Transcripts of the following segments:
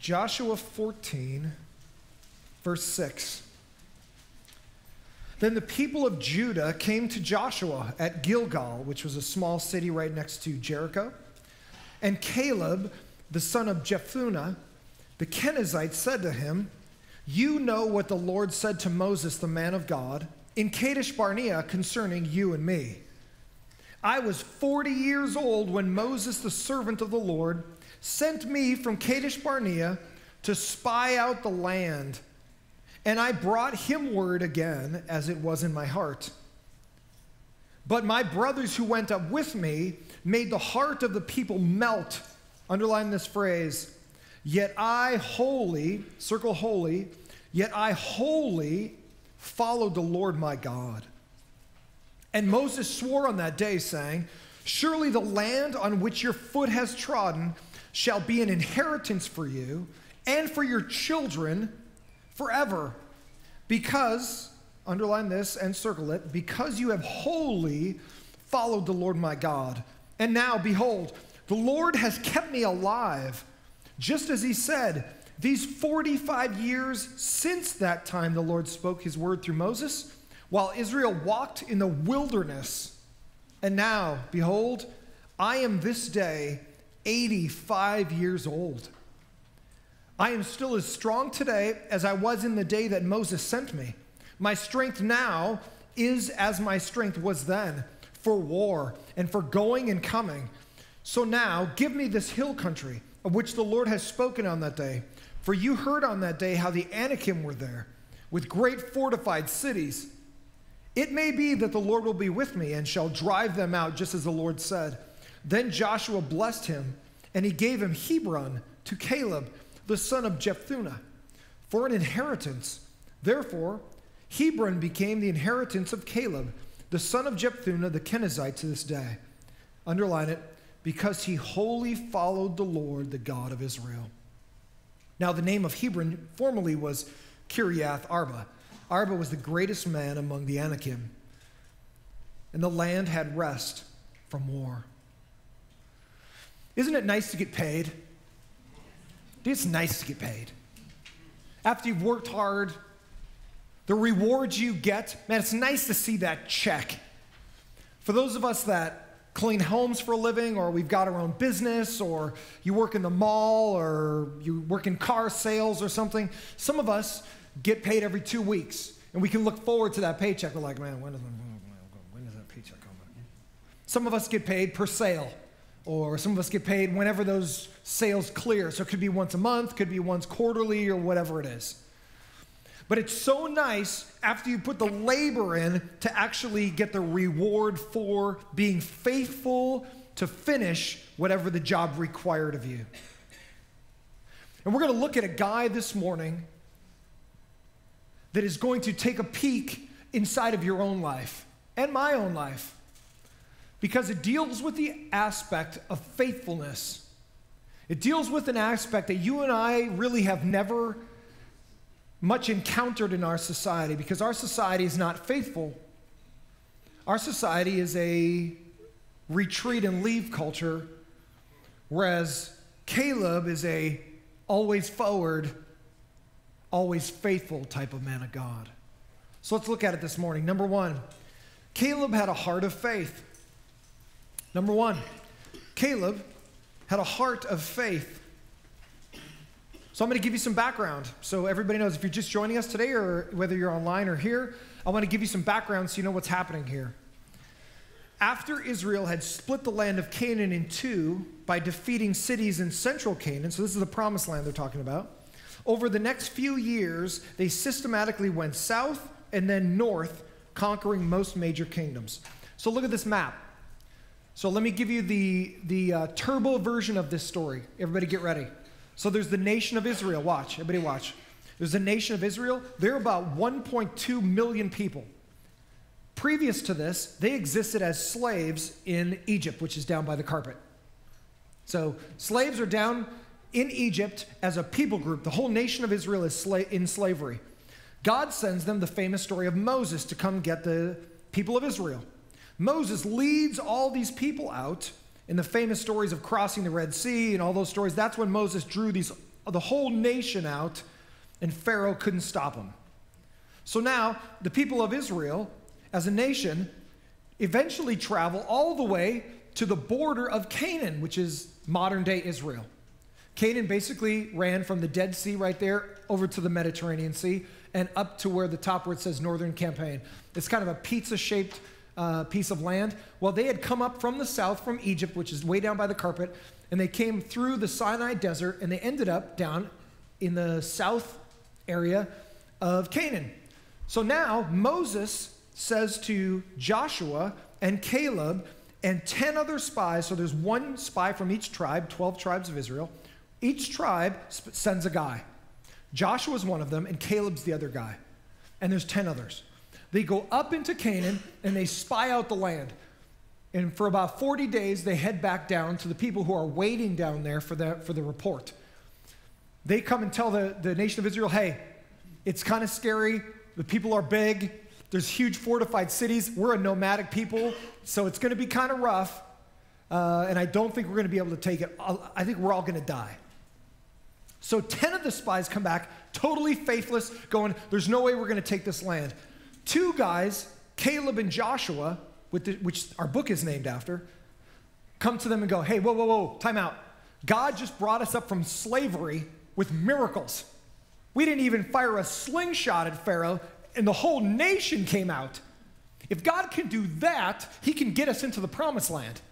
Joshua 14, verse 6. Then the people of Judah came to Joshua at Gilgal, which was a small city right next to Jericho. And Caleb, the son of Jephunneh, the Kenizzite, said to him, "You know what the Lord said to Moses, the man of God, in Kadesh Barnea concerning you and me. I was 40 years old when Moses, the servant of the Lord, sent me from Kadesh Barnea to spy out the land. And I brought him word again, as it was in my heart. But my brothers who went up with me made the heart of the people melt." Underline this phrase. "Yet I wholly," circle holy, "yet I wholly followed the Lord my God." And Moses swore on that day, saying, "Surely the land on which your foot has trodden shall be an inheritance for you and for your children forever. Because," underline this and circle it, "because you have wholly followed the Lord my God. And now, behold, the Lord has kept me alive, just as he said, these 45 years since that time the Lord spoke his word through Moses, while Israel walked in the wilderness. And now, behold, I am this day 85 years old. I am still as strong today as I was in the day that Moses sent me. My strength now is as my strength was then, for war and for going and coming. So now give me this hill country of which the Lord has spoken on that day. For you heard on that day how the Anakim were there, with great fortified cities. It may be that the Lord will be with me and shall drive them out, just as the Lord said." Then Joshua blessed him, and he gave him Hebron to Caleb, the son of Jephunneh, for an inheritance. Therefore, Hebron became the inheritance of Caleb, the son of Jephunneh, the Kenizzite, to this day. Underline it, because he wholly followed the Lord, the God of Israel. Now, the name of Hebron formerly was Kiriath Arba. Arba was the greatest man among the Anakim, and the land had rest from war. Isn't it nice to get paid? It's nice to get paid. After you've worked hard, the rewards you get, man, it's nice to see that check. For those of us that clean homes for a living, or we've got our own business, or you work in the mall, or you work in car sales or something, some of us get paid every 2 weeks, and we can look forward to that paycheck. We're like, man, when does that paycheck come? Some of us get paid per sale. Or some of us get paid whenever those sales clear. So it could be once a month, could be once quarterly, or whatever it is. But it's so nice after you put the labor in to actually get the reward for being faithful to finish whatever the job required of you. And we're going to look at a guy this morning that is going to take a peek inside of your own life and my own life, because it deals with the aspect of faithfulness. It deals with an aspect that you and I really have never much encountered in our society, because our society is not faithful. Our society is a retreat and leave culture, whereas Caleb is a always forward, always faithful type of man of God. So let's look at it this morning. Number one, Caleb had a heart of faith. Number one, Caleb had a heart of faith. So I'm going to give you some background so everybody knows. If you're just joining us today, or whether you're online or here, I want to give you some background so you know what's happening here. After Israel had split the land of Canaan in two by defeating cities in central Canaan, so this is the promised land they're talking about, over the next few years, they systematically went south and then north, conquering most major kingdoms. So look at this map. So let me give you the turbo version of this story. Everybody get ready. So there's the nation of Israel. Watch. Everybody watch. There's the nation of Israel. They're about 1.2 million people. Previous to this, they existed as slaves in Egypt, which is down by the carpet. So slaves are down in Egypt as a people group. The whole nation of Israel is in slavery. God sends them the famous story of Moses to come get the people of Israel. Moses leads all these people out in the famous stories of crossing the Red Sea and all those stories. That's when Moses drew the whole nation out, and Pharaoh couldn't stop them. So now the people of Israel as a nation eventually travel all the way to the border of Canaan, which is modern-day Israel. Canaan basically ran from the Dead Sea right there over to the Mediterranean Sea and up to where the top where it says Northern Campaign. It's kind of a pizza-shaped piece of land. Well, they had come up from the south, from Egypt, which is way down by the carpet, and they came through the Sinai Desert, and they ended up down in the south area of Canaan. So now Moses says to Joshua and Caleb and 10 other spies, so there's one spy from each tribe, 12 tribes of Israel. Each tribe sends a guy. Joshua's one of them, and Caleb's the other guy. And there's 10 others. They go up into Canaan, and they spy out the land. And for about 40 days, they head back down to the people who are waiting down there for the report. They come and tell the nation of Israel, hey, it's kind of scary. The people are big. There's huge fortified cities. We're a nomadic people, so it's going to be kind of rough. And I don't think we're going to be able to take it. I think we're all going to die. So 10 of the spies come back, totally faithless, going, there's no way we're going to take this land. 2 guys, Caleb and Joshua, which our book is named after, come to them and go, hey, whoa, whoa, whoa, time out. God just brought us up from slavery with miracles. We didn't even fire a slingshot at Pharaoh, and the whole nation came out. If God can do that, he can get us into the promised land.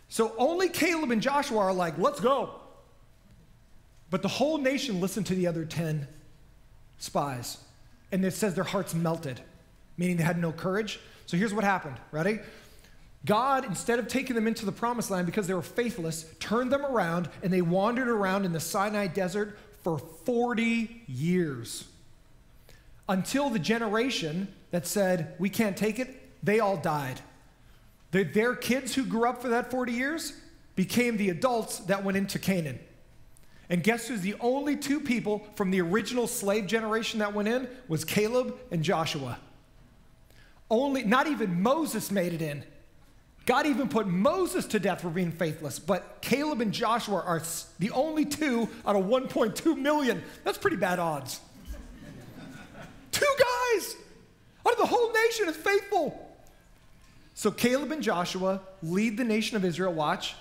So only Caleb and Joshua are like, let's go. But the whole nation listened to the other 10 spies. And it says their hearts melted, meaning they had no courage. So here's what happened. Ready? God, instead of taking them into the promised land because they were faithless, turned them around, and they wandered around in the Sinai desert for 40 years. Until the generation that said, we can't take it, they all died. Their kids who grew up for that 40 years became the adults that went into Canaan. And guess who's the only 2 people from the original slave generation that went in? Was Caleb and Joshua. Not even Moses made it in. God even put Moses to death for being faithless, but Caleb and Joshua are the only 2 out of 1.2 million. That's pretty bad odds. 2 guys out of the whole nation is faithful. So Caleb and Joshua lead the nation of Israel, watch,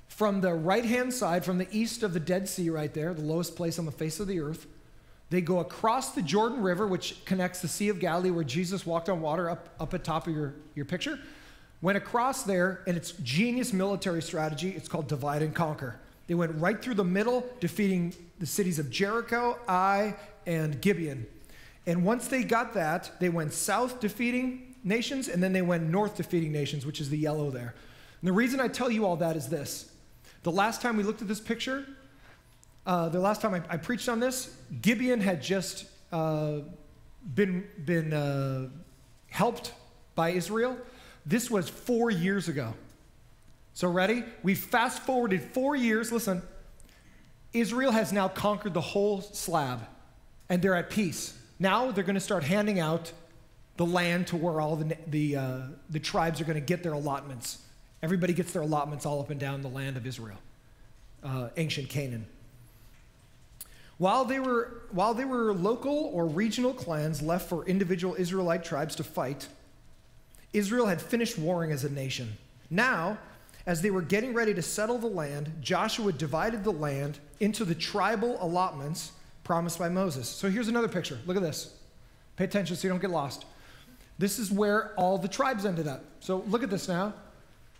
from the right-hand side, from the east of the Dead Sea right there, the lowest place on the face of the earth. They go across the Jordan River, which connects the Sea of Galilee, where Jesus walked on water up at top of your picture. Went across there, and it's genius military strategy. It's called divide and conquer. They went right through the middle, defeating the cities of Jericho, Ai, and Gibeon. And once they got that, they went south, defeating nations, and then they went north, defeating nations, which is the yellow there. And the reason I tell you all that is this. The last time we looked at this picture, the last time I preached on this, Gibeon had just been helped by Israel. This was 4 years ago. So ready? We fast forwarded 4 years. Listen, Israel has now conquered the whole slab, and they're at peace. Now they're going to start handing out the land to where all the tribes are going to get their allotments. Everybody gets their allotments all up and down the land of Israel, ancient Canaan. While they were local or regional clans left for individual Israelite tribes to fight, Israel had finished warring as a nation. Now, as they were getting ready to settle the land, Joshua divided the land into the tribal allotments promised by Moses. So here's another picture. Look at this. Pay attention so you don't get lost. This is where all the tribes ended up. So look at this now.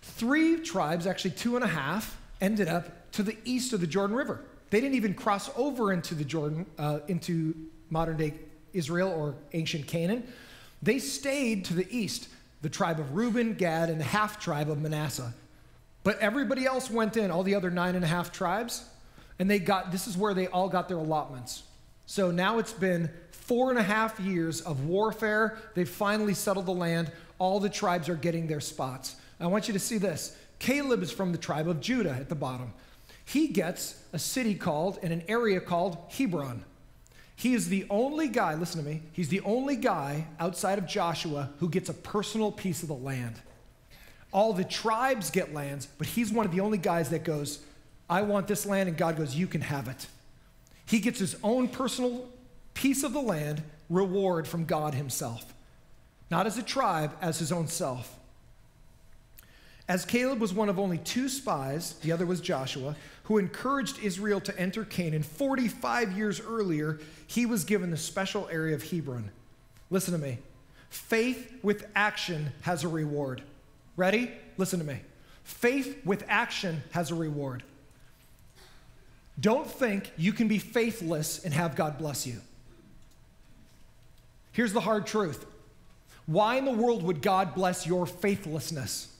3 tribes, actually 2.5, ended up to the east of the Jordan River. They didn't even cross over into the Jordan, into modern-day Israel or ancient Canaan. They stayed to the east, the tribe of Reuben, Gad, and the half-tribe of Manasseh. But everybody else went in, all the other 9.5 tribes, and this is where they all got their allotments. So now it's been 4.5 years of warfare. They've finally settled the land. All the tribes are getting their spots. I want you to see this. Caleb is from the tribe of Judah at the bottom. he gets a city called and an area called Hebron. He is the only guy, listen to me, he's the only guy outside of Joshua who gets a personal piece of the land. All the tribes get lands, but he's one of the only guys that goes, I want this land, and God goes, you can have it. He gets his own personal piece of the land, reward from God himself. Not as a tribe, as his own self. As Caleb was one of only 2 spies, the other was Joshua, who encouraged Israel to enter Canaan 45 years earlier, he was given the special area of Hebron. Listen to me. Faith with action has a reward. Ready? Listen to me. Faith with action has a reward. Don't think you can be faithless and have God bless you. Here's the hard truth. Why in the world would God bless your faithlessness?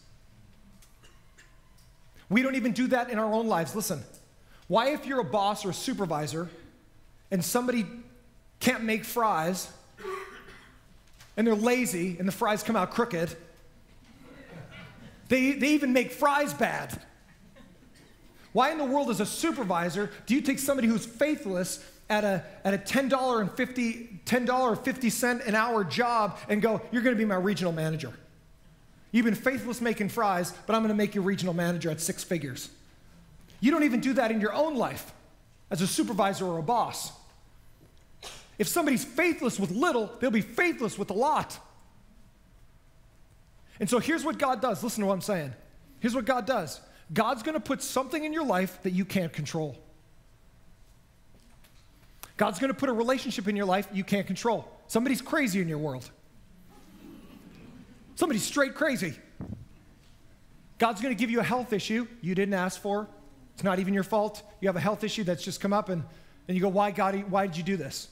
We don't even do that in our own lives. Listen, why if you're a boss or a supervisor and somebody can't make fries and they're lazy and the fries come out crooked, they even make fries bad. Why in the world as a supervisor do you take somebody who's faithless at a $10.50 an hour job and go, you're going to be my regional manager? You've been faithless making fries, but I'm going to make you regional manager at 6 figures. You don't even do that in your own life as a supervisor or a boss. If somebody's faithless with little, they'll be faithless with a lot. And so here's what God does. Listen to what I'm saying. Here's what God does. God's going to put something in your life that you can't control. God's going to put a relationship in your life you can't control. Somebody's crazy in your world. Somebody's straight crazy. God's going to give you a health issue you didn't ask for. It's not even your fault. You have a health issue that's just come up, and you go, why, God, why did you do this?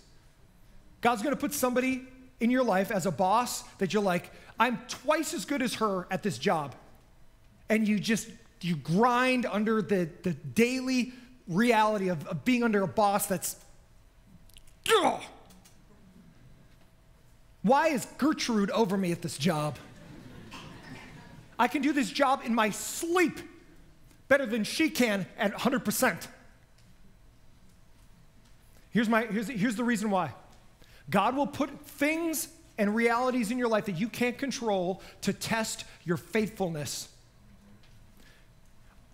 God's going to put somebody in your life as a boss that you're like, I'm twice as good as her at this job. And you grind under the daily reality of being under a boss that's, ugh. Why is Gertrude over me at this job? I can do this job in my sleep better than she can at 100%. Here's the reason why. God will put things and realities in your life that you can't control to test your faithfulness.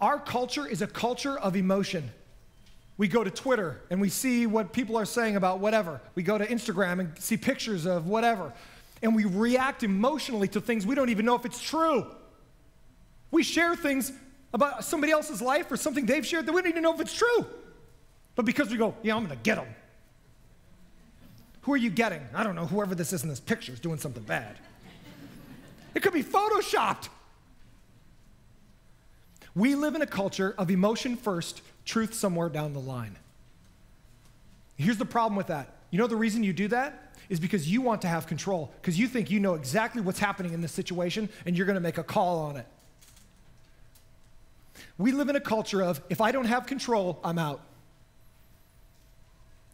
Our culture is a culture of emotion. We go to Twitter and we see what people are saying about whatever. We go to Instagram and see pictures of whatever. And we react emotionally to things we don't even know if it's true. We share things about somebody else's life or something they've shared that we don't even know if it's true. But because we go, yeah, I'm going to get them. Who are you getting? I don't know. Whoever this is in this picture is doing something bad. It could be photoshopped. We live in a culture of emotion first, truth somewhere down the line. Here's the problem with that. You know the reason you do that is because you want to have control, because you think you know exactly what's happening in this situation and you're going to make a call on it. We live in a culture of, if I don't have control, I'm out.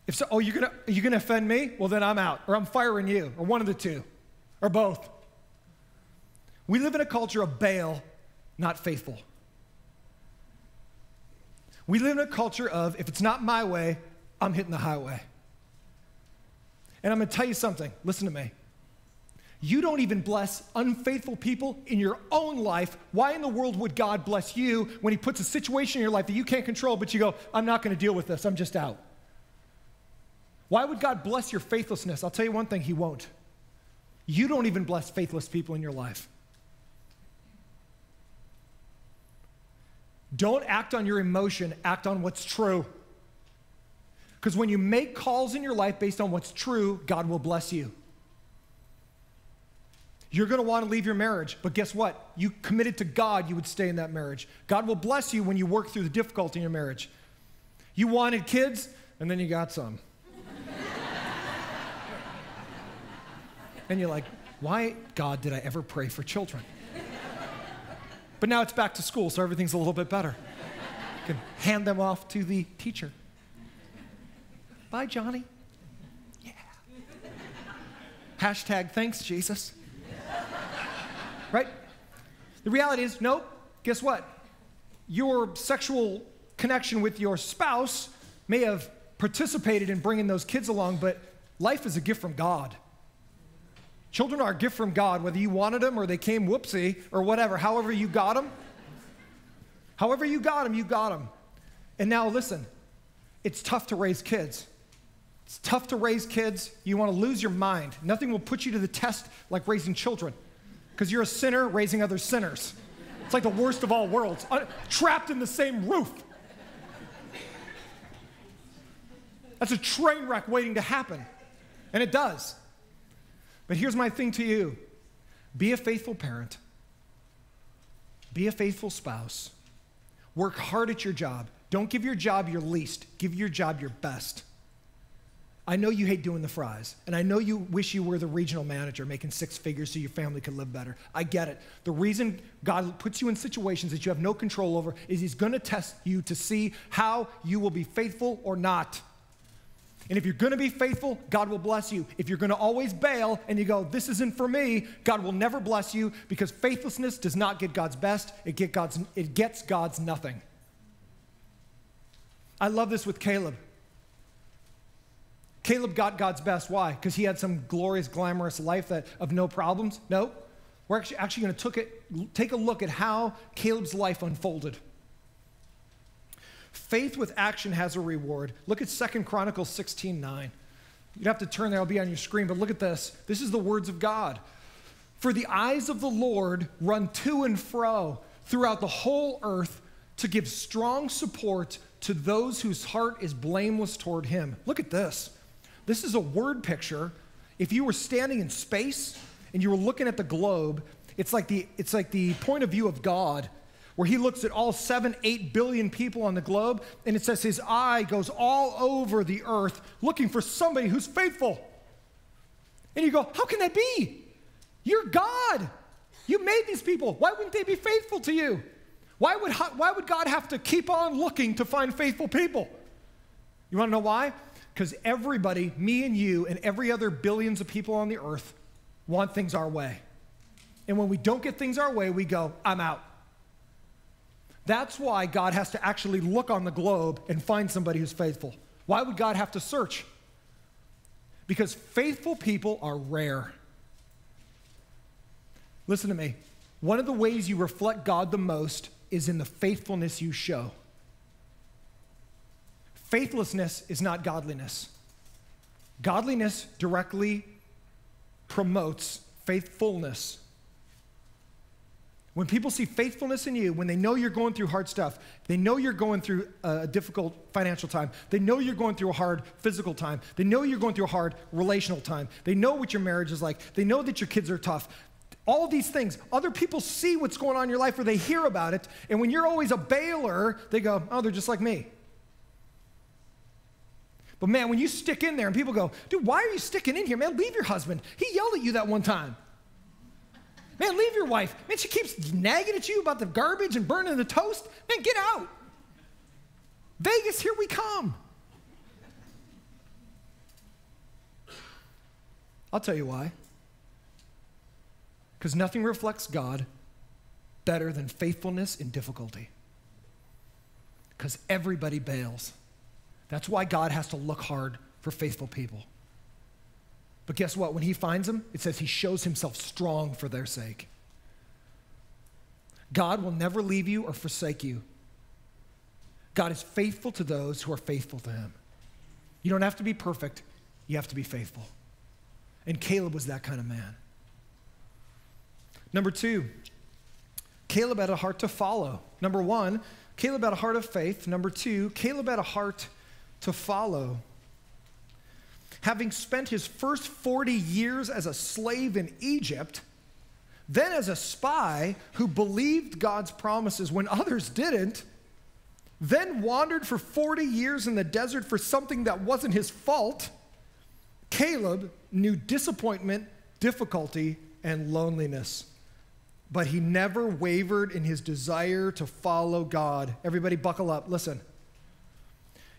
If so, oh, you're gonna offend me? Well, then I'm out, or I'm firing you, or one of the two, or both. We live in a culture of bail, not faithful. We live in a culture of, if it's not my way, I'm hitting the highway. And I'm gonna tell you something, listen to me. You don't even bless unfaithful people in your own life. Why in the world would God bless you when he puts a situation in your life that you can't control, but you go, I'm not gonna deal with this, I'm just out? Why would God bless your faithlessness? I'll tell you one thing, he won't. You don't even bless faithless people in your life. Don't act on your emotion, act on what's true. Because when you make calls in your life based on what's true, God will bless you. You're going to want to leave your marriage, but guess what? You committed to God, you would stay in that marriage. God will bless you when you work through the difficulty in your marriage. You wanted kids, and then you got some. And you're like, why, God, did I ever pray for children? But now it's back to school, so everything's a little bit better. You can hand them off to the teacher. Bye, Johnny. Yeah. Hashtag thanks, Jesus. Right? The reality is, nope, guess what? Your sexual connection with your spouse may have participated in bringing those kids along, but life is a gift from God. Children are a gift from God, whether you wanted them or they came whoopsie or whatever, however you got them. However you got them, you got them. And now listen, it's tough to raise kids. It's tough to raise kids. You want to lose your mind. Nothing will put you to the test like raising children, because you're a sinner raising other sinners. It's like the worst of all worlds, trapped in the same roof. That's a train wreck waiting to happen, and it does. But here's my thing to you. Be a faithful parent. Be a faithful spouse. Work hard at your job. Don't give your job your least. Give your job your best. I know you hate doing the fries, and I know you wish you were the regional manager making 6 figures so your family could live better. I get it. The reason God puts you in situations that you have no control over is He's going to test you to see how you will be faithful or not. And if you're going to be faithful, God will bless you. If you're going to always bail and you go, this isn't for me, God will never bless you, because faithlessness does not get God's best. It gets God's nothing. I love this with Caleb. Caleb got God's best. Why? Because he had some glorious, glamorous life of no problems? No. We're actually going to take a look at how Caleb's life unfolded. Faith with action has a reward. Look at 2 Chronicles 16:9. You'd have to turn there, it'll be on your screen, but look at this. This is the words of God. For the eyes of the Lord run to and fro throughout the whole earth to give strong support to those whose heart is blameless toward Him. Look at this. This is a word picture. If you were standing in space and you were looking at the globe, it's like the point of view of God, where He looks at all 7-8 billion people on the globe, and it says His eye goes all over the earth looking for somebody who's faithful. And you go, how can that be? You're God. You made these people. Why wouldn't they be faithful to you? Why would God have to keep on looking to find faithful people? You want to know why? Because everybody, me and you and every other billions of people on the earth, want things our way. And when we don't get things our way, we go, I'm out. That's why God has to actually look on the globe and find somebody who's faithful. Why would God have to search? Because faithful people are rare. Listen to me. One of the ways you reflect God the most is in the faithfulness you show. Faithlessness is not godliness. Godliness directly promotes faithfulness. When people see faithfulness in you, when they know you're going through hard stuff, they know you're going through a difficult financial time, they know you're going through a hard physical time, they know you're going through a hard relational time, they know what your marriage is like, they know that your kids are tough. All of these things, other people see what's going on in your life or they hear about it, and when you're always a bailer, they go, oh, they're just like me. But man, when you stick in there and people go, dude, why are you sticking in here? Man, leave your husband. He yelled at you that one time. Man, leave your wife. Man, she keeps nagging at you about the garbage and burning the toast. Man, get out. Vegas, here we come. I'll tell you why. Because nothing reflects God better than faithfulness in difficulty. Because everybody bails. That's why God has to look hard for faithful people. But guess what? When He finds them, it says He shows Himself strong for their sake. God will never leave you or forsake you. God is faithful to those who are faithful to Him. You don't have to be perfect. You have to be faithful. And Caleb was that kind of man. Number 2, Caleb had a heart to follow. Number 1, Caleb had a heart of faith. Number 2, Caleb had a heart to follow. Having spent his first 40 years as a slave in Egypt, then as a spy who believed God's promises when others didn't, then wandered for 40 years in the desert for something that wasn't his fault, Caleb knew disappointment, difficulty, and loneliness. But he never wavered in his desire to follow God. Everybody buckle up, listen.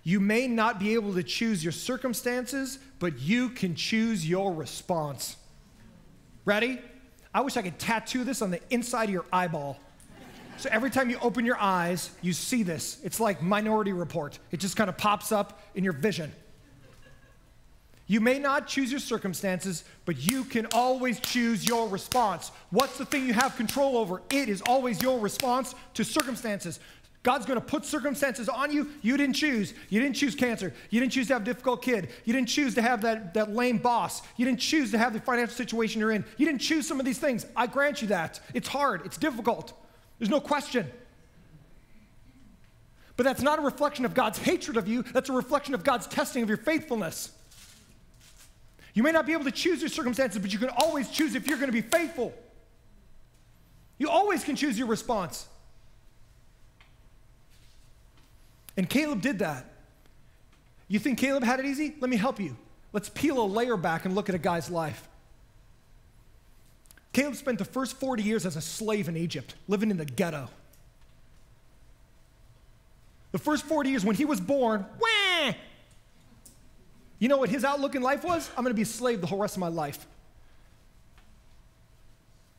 You may not be able to choose your circumstances, but you can choose your response. Ready? I wish I could tattoo this on the inside of your eyeball. So every time you open your eyes, you see this. It's like Minority Report. It just kind of pops up in your vision. You may not choose your circumstances, but you can always choose your response. What's the thing you have control over? It is always your response to circumstances. God's going to put circumstances on you you didn't choose. You didn't choose cancer. You didn't choose to have a difficult kid. You didn't choose to have that lame boss. You didn't choose to have the financial situation you're in. You didn't choose some of these things. I grant you that. It's hard. It's difficult. There's no question. But that's not a reflection of God's hatred of you. That's a reflection of God's testing of your faithfulness. You may not be able to choose your circumstances, but you can always choose if you're going to be faithful. You always can choose your response. And Caleb did that. You think Caleb had it easy? Let me help you. Let's peel a layer back and look at a guy's life. Caleb spent the first 40 years as a slave in Egypt, living in the ghetto. The first 40 years when he was born, wah! You know what his outlook in life was? I'm going to be a slave the whole rest of my life.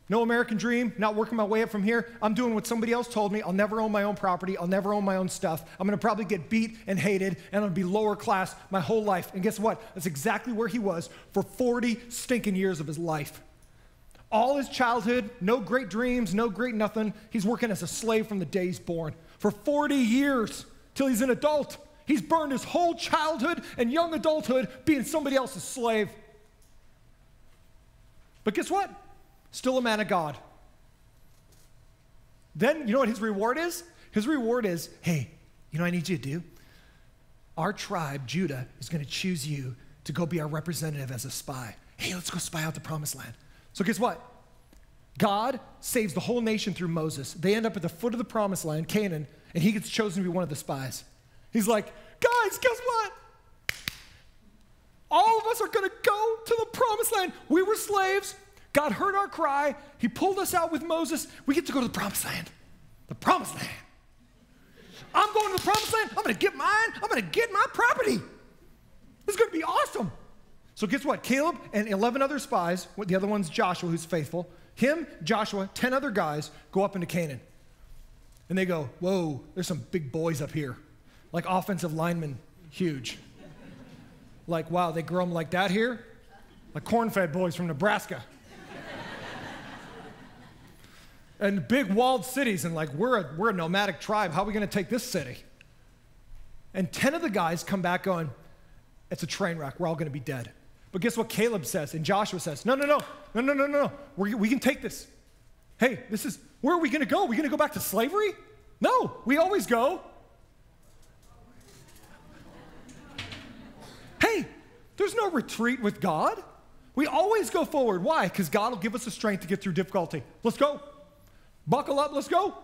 No American dream, not working my way up from here. I'm doing what somebody else told me. I'll never own my own property. I'll never own my own stuff. I'm going to probably get beat and hated, and I'm going to be lower class my whole life. And guess what? That's exactly where he was for 40 stinking years of his life. All his childhood, no great dreams, no great nothing. He's working as a slave from the day he's born. For 40 years, till he's an adult. He's burned his whole childhood and young adulthood being somebody else's slave. But guess what? Still a man of God. Then, you know what his reward is? His reward is, hey, you know what I need you to do? Our tribe, Judah, is going to choose you to go be our representative as a spy. Hey, let's go spy out the promised land. So guess what? God saves the whole nation through Moses. They end up at the foot of the promised land, Canaan, and he gets chosen to be one of the spies. He's like, guys, guess what? All of us are going to go to the promised land. We were slaves. God heard our cry. He pulled us out with Moses. We get to go to the promised land. The promised land. I'm going to the promised land. I'm going to get mine. I'm going to get my property. This is going to be awesome. So guess what? Caleb and 11 other spies, the other one's Joshua, who's faithful. Him, Joshua, 10 other guys go up into Canaan. And they go, whoa, there's some big boys up here. Like offensive linemen, huge. Like, wow, they grow them like that here? Like corn-fed boys from Nebraska. And big walled cities, and like, we're a nomadic tribe. How are we going to take this city? And 10 of the guys come back going, it's a train wreck. We're all going to be dead. But guess what Caleb says and Joshua says? No. We can take this. Hey, where are we going to go? Are we going to go back to slavery? No, we always go. Hey, there's no retreat with God. We always go forward. Why? Because God will give us the strength to get through difficulty. Let's go. Buckle up, let's go.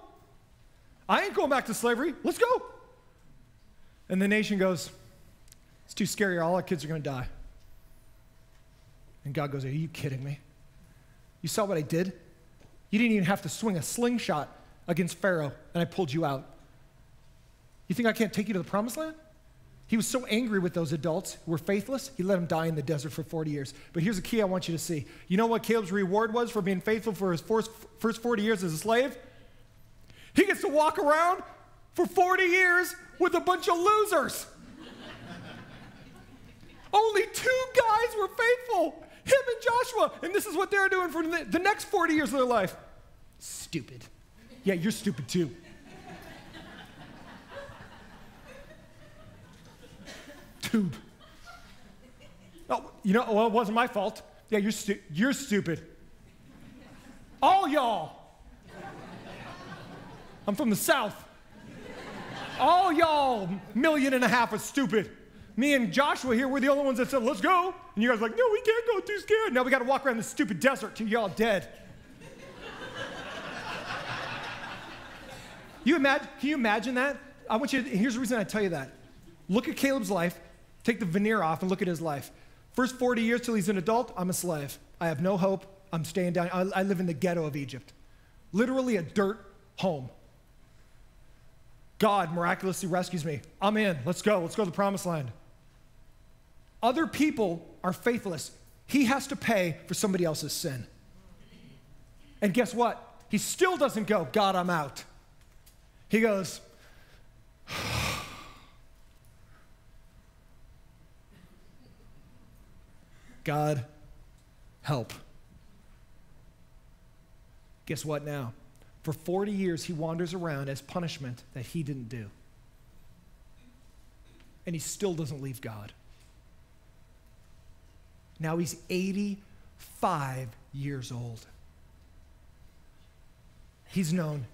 I ain't going back to slavery. Let's go. And the nation goes, it's too scary. All our kids are going to die. And God goes, are you kidding me? You saw what I did? You didn't even have to swing a slingshot against Pharaoh, and I pulled you out. You think I can't take you to the promised land? He was so angry with those adults who were faithless, he let them die in the desert for 40 years. But here's a key I want you to see. You know what Caleb's reward was for being faithful for his first 40 years as a slave? He gets to walk around for 40 years with a bunch of losers. Only 2 guys were faithful, him and Joshua, and this is what they're doing for the next 40 years of their life. Stupid. Yeah, you're stupid too. Dude. Oh, you know, well, it wasn't my fault. Yeah, you're stupid. All y'all. I'm from the South. All y'all, 1.5 million are stupid. Me and Joshua here, we're the only ones that said, let's go. And you guys are like, no, we can't go, too scared. Now we got to walk around this stupid desert till y'all dead. Can you imagine that? Here's the reason I tell you that. Look at Caleb's life. Take the veneer off and look at his life. First 40 years till he's an adult, I'm a slave. I have no hope. I'm staying down. I live in the ghetto of Egypt. Literally a dirt home. God miraculously rescues me. I'm in. Let's go. Let's go to the promised land. Other people are faithless. He has to pay for somebody else's sin. And guess what? He still doesn't go, God, I'm out. He goes, God, help. Guess what now? For 40 years, he wanders around as punishment that he didn't do. And he still doesn't leave God. Now he's 85 years old. He's known,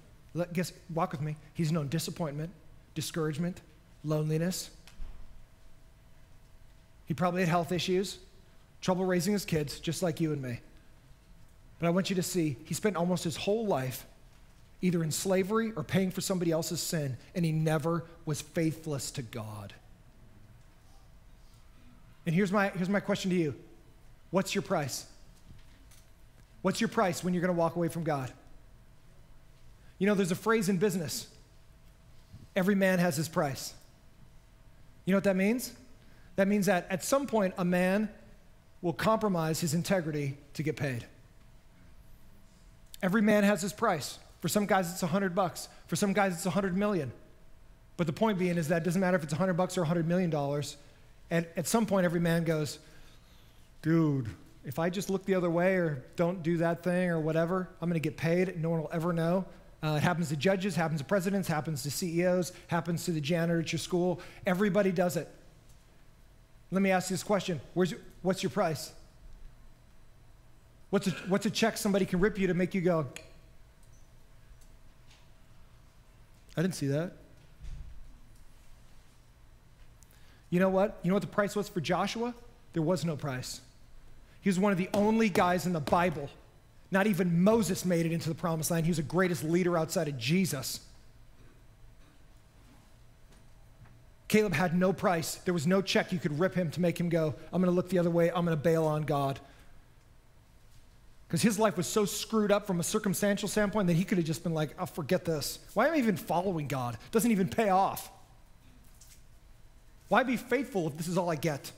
walk with me, he's known disappointment, discouragement, loneliness. He probably had health issues, trouble raising his kids, just like you and me. But I want you to see, he spent almost his whole life either in slavery or paying for somebody else's sin, and he never was faithless to God. And here's my question to you. What's your price? What's your price when you're going to walk away from God? You know, there's a phrase in business. Every man has his price. You know what that means? That means that at some point, a man will compromise his integrity to get paid. Every man has his price. For some guys, it's $100. For some guys, it's $100 million. But the point being is that it doesn't matter if it's $100 or $100 million. And at some point, every man goes, dude, if I just look the other way or don't do that thing or whatever, I'm going to get paid. No one will ever know. It happens to judges, happens to presidents, happens to CEOs, happens to the janitor at your school. Everybody does it. Let me ask you this question. What's your price? What's a check somebody can rip you to make you go, I didn't see that. You know what? You know what the price was for Joshua? There was no price. He was one of the only guys in the Bible. Not even Moses made it into the promised land. He was the greatest leader outside of Jesus. Caleb had no price. There was no check you could rip him to make him go, I'm going to look the other way. I'm going to bail on God. Because his life was so screwed up from a circumstantial standpoint that he could have just been like, oh, forget this. Why am I even following God? It doesn't even pay off. Why be faithful if this is all I get?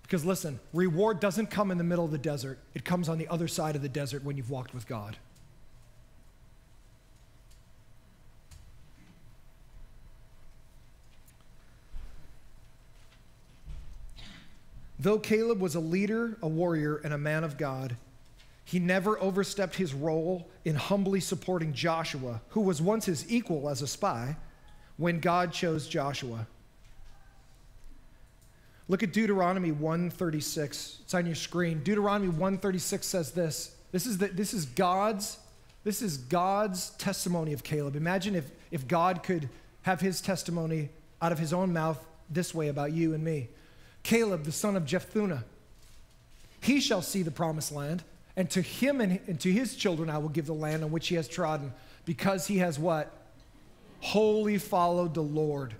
Because listen, reward doesn't come in the middle of the desert. It comes on the other side of the desert when you've walked with God. Though Caleb was a leader, a warrior, and a man of God, he never overstepped his role in humbly supporting Joshua, who was once his equal as a spy, when God chose Joshua. Look at Deuteronomy 1:36. It's on your screen. Deuteronomy 1:36 says this. This is God's testimony of Caleb. Imagine if God could have his testimony out of his own mouth this way about you and me. Caleb, the son of Jephunneh, he shall see the promised land, and to him and to his children I will give the land on which he has trodden, because he has what? Wholly followed the Lord.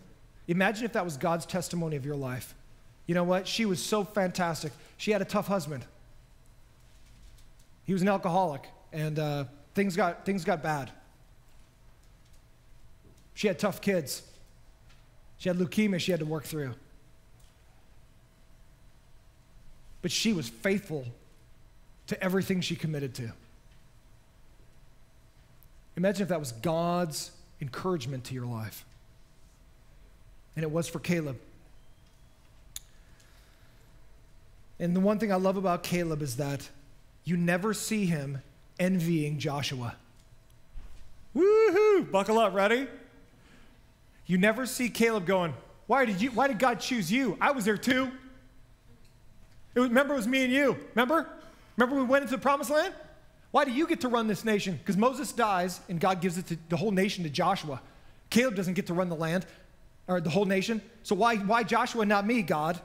Imagine if that was God's testimony of your life. You know what? She was so fantastic. She had a tough husband. He was an alcoholic, and things got bad. She had tough kids. She had leukemia she had to work through. But she was faithful to everything she committed to. Imagine if that was God's encouragement to your life. And it was for Caleb. And the one thing I love about Caleb is that you never see him envying Joshua. Woohoo! Buckle up, ready? You never see Caleb going, why did God choose you? I was there too. Remember, it was me and you. Remember we went into the promised land? Why do you get to run this nation? Because Moses dies and God gives it to the whole nation to Joshua. Caleb doesn't get to run the land, or the whole nation. So why Joshua, not me, God?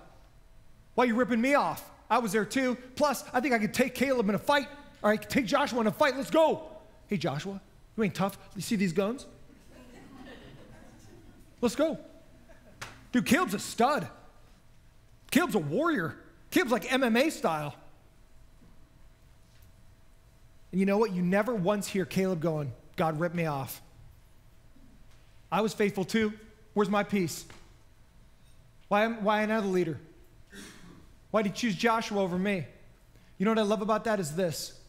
Why are you ripping me off? I was there too. Plus, I think I could take Caleb in a fight, or I could take Joshua in a fight. Let's go. Hey, Joshua, you ain't tough. You see these guns? Let's go. Dude, Caleb's a stud. Caleb's a warrior. Caleb's like MMA style. And you know what? You never once hear Caleb going, God ripped me off. I was faithful too. Where's my peace? Why another leader? Why did he choose Joshua over me? You know what I love about that is this.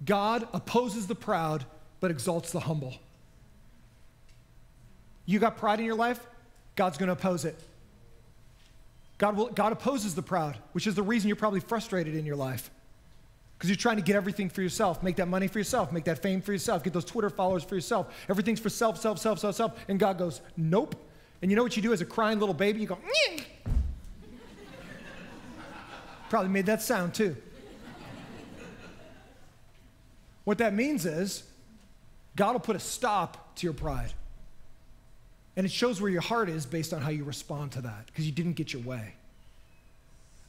God opposes the proud, but exalts the humble. You got pride in your life? God's going to oppose it. God opposes the proud, which is the reason you're probably frustrated in your life. Because you're trying to get everything for yourself, make that money for yourself, make that fame for yourself, get those Twitter followers for yourself. Everything's for self, self, self, self, self. And God goes, nope. And you know what you do as a crying little baby? You go, nyeh. Probably made that sound too. What that means is God will put a stop to your pride. And it shows where your heart is based on how you respond to that, because you didn't get your way.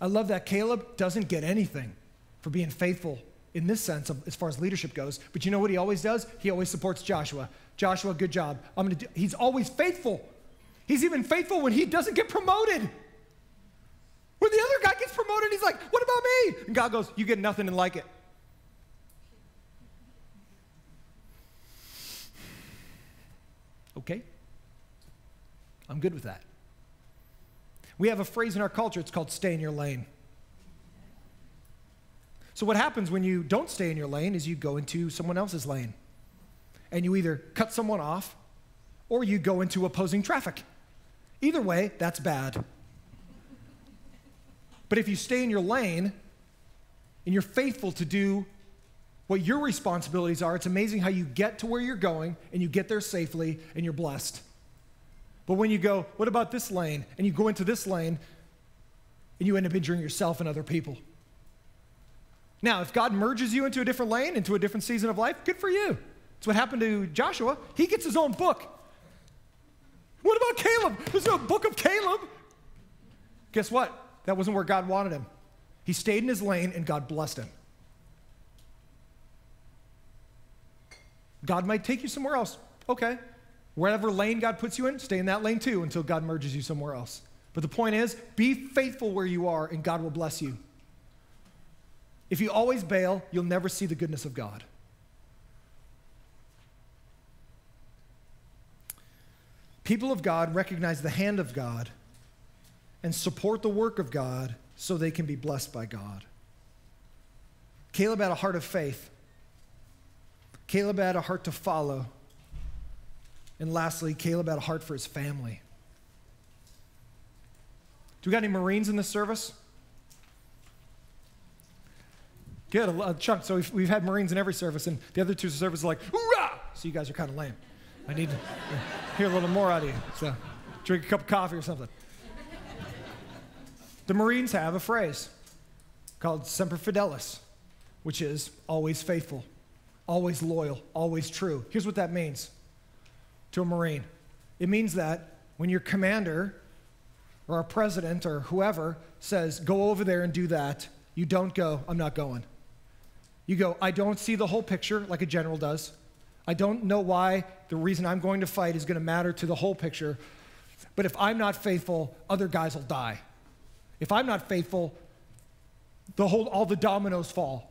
I love that Caleb doesn't get anything for being faithful in this sense of, as far as leadership goes. But you know what he always does? He always supports Joshua. Joshua, good job. He's always faithful. He's even faithful when he doesn't get promoted. When the other guy gets promoted, he's like, what about me? And God goes, you get nothing and like it. Okay. I'm good with that. We have a phrase in our culture, it's called stay in your lane. So what happens when you don't stay in your lane is you go into someone else's lane. And you either cut someone off or you go into opposing traffic. Either way, that's bad. But if you stay in your lane and you're faithful to do what your responsibilities are, it's amazing how you get to where you're going and you get there safely and you're blessed. But when you go, what about this lane? And you go into this lane and you end up injuring yourself and other people. Now, if God merges you into a different lane, into a different season of life, good for you. It's what happened to Joshua. He gets his own book. What about Caleb? There's no book of Caleb. Guess what? That wasn't where God wanted him. He stayed in his lane and God blessed him. God might take you somewhere else. Okay. Wherever lane God puts you in, stay in that lane too until God merges you somewhere else. But the point is, be faithful where you are and God will bless you. If you always bail, you'll never see the goodness of God. People of God recognize the hand of God and support the work of God so they can be blessed by God. Caleb had a heart of faith. Caleb had a heart to follow. And lastly, Caleb had a heart for his family. Do we got any Marines in this service? Good, a chunk. So we've had Marines in every service, and the other two services are like, hoorah! So you guys are kind of lame. I need to hear a little more out of you. So drink a cup of coffee or something. The Marines have a phrase called Semper Fidelis, which is always faithful, always loyal, always true. Here's what that means to a Marine. It means that when your commander or a president or whoever says, go over there and do that, you don't go, I'm not going. You go, I don't see the whole picture like a general does. I don't know why the reason I'm going to fight is going to matter to the whole picture. But if I'm not faithful, other guys will die. If I'm not faithful, all the dominoes fall.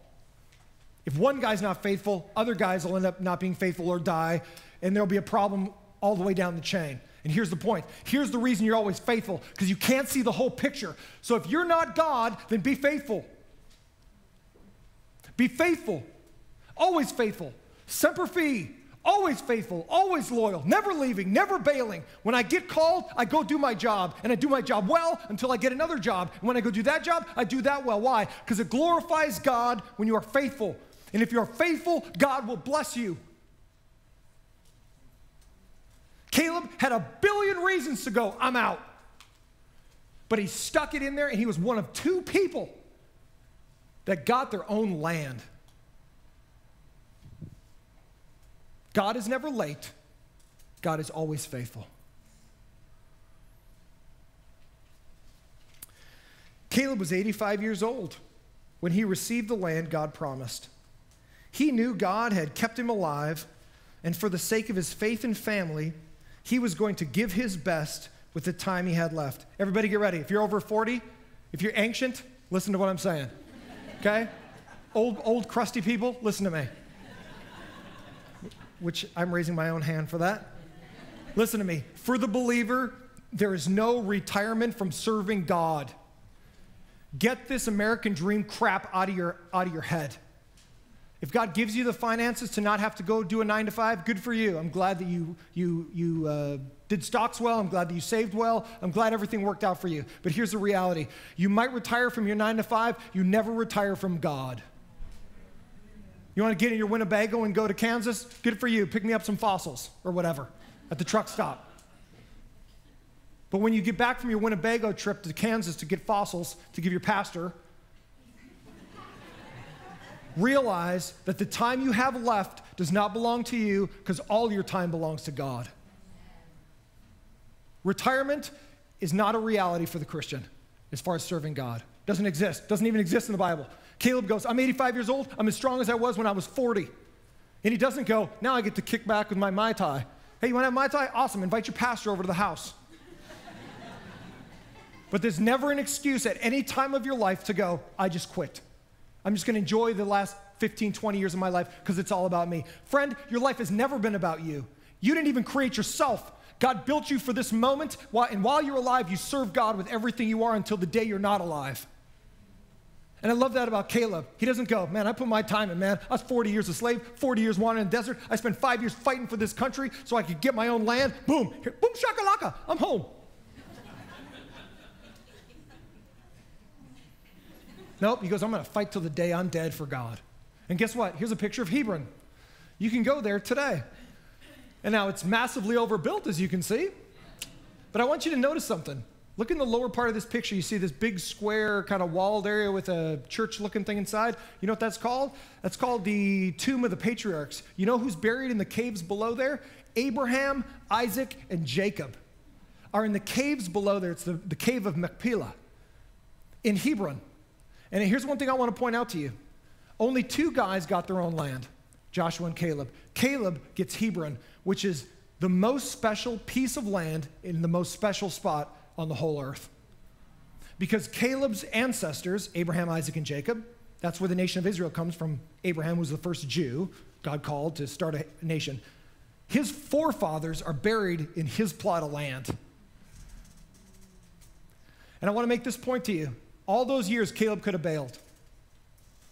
If one guy's not faithful, other guys will end up not being faithful or die, and there'll be a problem all the way down the chain. And here's the point. Here's the reason you're always faithful, because you can't see the whole picture. So if you're not God, then be faithful. Be faithful. Always faithful. Semper Fi. Always faithful. Always loyal. Never leaving. Never bailing. When I get called, I go do my job. And I do my job well until I get another job. And when I go do that job, I do that well. Why? Because it glorifies God when you are faithful. And if you're faithful, God will bless you. Caleb had a billion reasons to go, I'm out. But he stuck it in there, and he was one of two people that got their own land. God is never late. God is always faithful. Caleb was 85 years old when he received the land God promised. He knew God had kept him alive, and for the sake of his faith and family, he was going to give his best with the time he had left. Everybody get ready. If you're over 40, if you're ancient, listen to what I'm saying. Okay? Old crusty people, listen to me. Which I'm raising my own hand for that. Listen to me. For the believer, there is no retirement from serving God. Get this American dream crap out of your head. If God gives you the finances to not have to go do a 9-to-5, good for you. I'm glad that you did stocks well. I'm glad that you saved well. I'm glad everything worked out for you. But here's the reality. You might retire from your 9-to-5. You never retire from God. You want to get in your Winnebago and go to Kansas? Good for you. Pick me up some fossils or whatever at the truck stop. But when you get back from your Winnebago trip to Kansas to get fossils to give your pastor, realize that the time you have left does not belong to you because all your time belongs to God. Retirement is not a reality for the Christian as far as serving God. Doesn't exist. Doesn't even exist in the Bible. Caleb goes, I'm 85 years old. I'm as strong as I was when I was 40. And he doesn't go, now I get to kick back with my Mai Tai. Hey, you want to have Mai Tai? Awesome. Invite your pastor over to the house. But there's never an excuse at any time of your life to go, I just quit. I'm just going to enjoy the last 15, 20 years of my life because it's all about me. Friend, your life has never been about you. You didn't even create yourself. God built you for this moment, and while you're alive, you serve God with everything you are until the day you're not alive. And I love that about Caleb. He doesn't go, man, I put my time in, man. I was 40 years a slave, 40 years wandering in the desert. I spent 5 years fighting for this country so I could get my own land. Boom, here, boom, shakalaka, I'm home. Nope, he goes, I'm going to fight till the day I'm dead for God. And guess what? Here's a picture of Hebron. You can go there today. And now it's massively overbuilt, as you can see. But I want you to notice something. Look in the lower part of this picture. You see this big square kind of walled area with a church-looking thing inside. You know what that's called? That's called the Tomb of the Patriarchs. You know who's buried in the caves below there? Abraham, Isaac, and Jacob are in the caves below there. It's the cave of Machpelah in Hebron. And here's one thing I want to point out to you. Only 2 guys got their own land, Joshua and Caleb. Caleb gets Hebron, which is the most special piece of land in the most special spot on the whole earth. Because Caleb's ancestors, Abraham, Isaac, and Jacob, that's where the nation of Israel comes from. Abraham was the first Jew God called to start a nation. His forefathers are buried in his plot of land. And I want to make this point to you. All those years, Caleb could have bailed.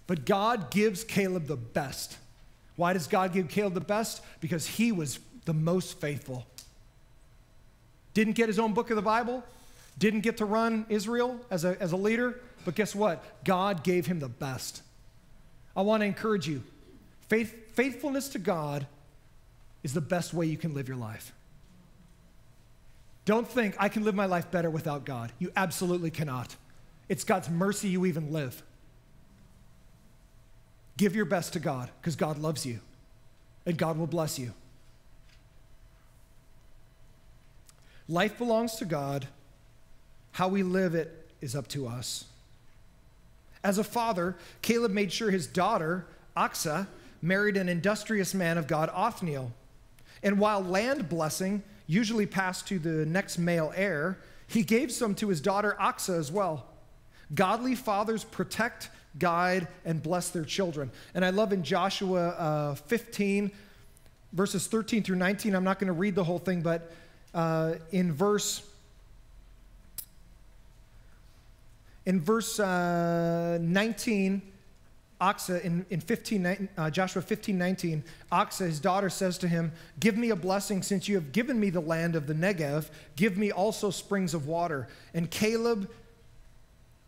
But God gives Caleb the best. Why does God give Caleb the best? Because he was the most faithful. Didn't get his own book of the Bible. Didn't get to run Israel as a leader. But guess what? God gave him the best. I want to encourage you. Faithfulness to God is the best way you can live your life. Don't think, I can live my life better without God. You absolutely cannot. It's God's mercy you even live. Give your best to God because God loves you and God will bless you. Life belongs to God. How we live it is up to us. As a father, Caleb made sure his daughter, Achsah, married an industrious man of God, Othniel. And while land blessing usually passed to the next male heir, he gave some to his daughter Achsah as well. Godly fathers protect, guide, and bless their children. And I love in Joshua 15, verses 13 through 19, I'm not going to read the whole thing, but in verse 19, Achsah, in Joshua 15:19, Achsah, his daughter, says to him, give me a blessing since you have given me the land of the Negev. Give me also springs of water. And Caleb,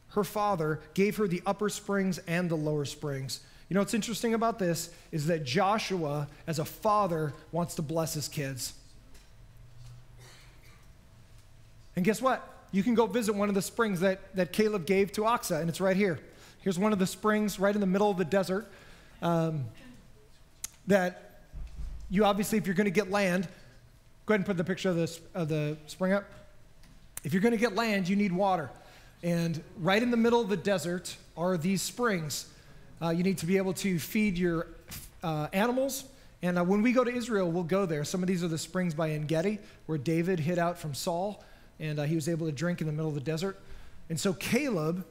her father, gave her the upper springs and the lower springs. You know what's interesting about this is that Joshua, as a father, wants to bless his kids. And guess what? You can go visit one of the springs that Caleb gave to Achsah, and it's right here. Here's one of the springs right in the middle of the desert that you obviously, if you're going to get land, go ahead and put the picture of the spring up. If you're going to get land, you need water. And right in the middle of the desert are these springs. You need to be able to feed your animals. And when we go to Israel, we'll go there. Some of these are the springs by En-Gedi, where David hid out from Saul, and he was able to drink in the middle of the desert. And so Caleb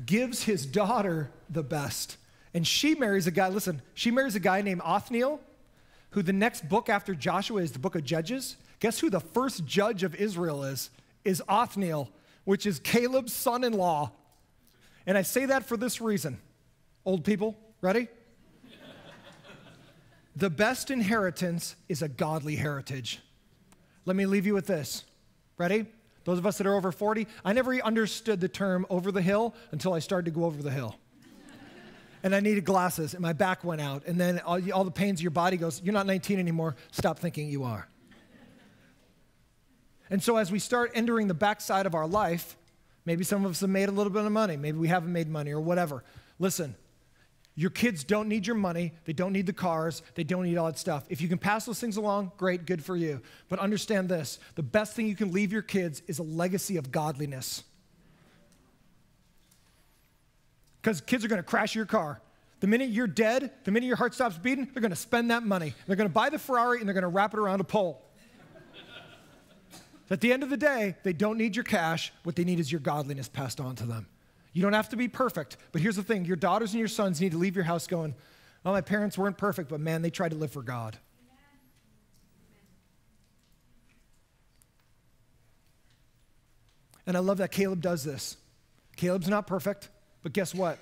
gives his daughter the best. And she marries a guy, listen, she marries a guy named Othniel, who the next book after Joshua is the book of Judges. Guess who the first judge of Israel is? Is Othniel, which is Caleb's son-in-law. And I say that for this reason. Old people, ready? The best inheritance is a godly heritage. Let me leave you with this. Ready? Those of us that are over 40, I never understood the term over the hill until I started to go over the hill. And I needed glasses, and my back went out. And then all the pains of your body goes, you're not 19 anymore. Stop thinking you are. And so as we start entering the backside of our life, maybe some of us have made a little bit of money. Maybe we haven't made money or whatever. Listen, your kids don't need your money. They don't need the cars. They don't need all that stuff. If you can pass those things along, great, good for you. But understand this, the best thing you can leave your kids is a legacy of godliness. Because kids are going to crash your car. The minute you're dead, the minute your heart stops beating, they're going to spend that money. They're going to buy the Ferrari and they're going to wrap it around a pole. At the end of the day, they don't need your cash. What they need is your godliness passed on to them. You don't have to be perfect, but here's the thing. Your daughters and your sons need to leave your house going, well, my parents weren't perfect, but man, they tried to live for God. And I love that Caleb does this. Caleb's not perfect. But guess what?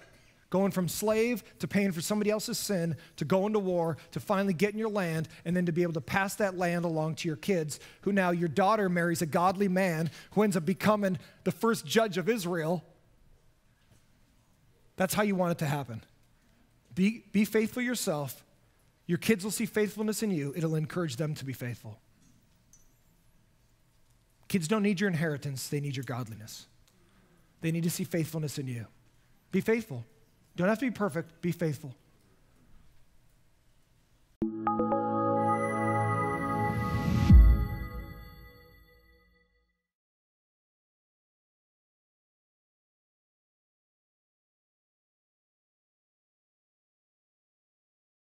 Going from slave to paying for somebody else's sin, to going to war, to finally getting your land, and then to be able to pass that land along to your kids, who now your daughter marries a godly man who ends up becoming the first judge of Israel. That's how you want it to happen. Be faithful yourself. Your kids will see faithfulness in you. It'll encourage them to be faithful. Kids don't need your inheritance. They need your godliness. They need to see faithfulness in you. Be faithful. Don't have to be perfect. Be faithful.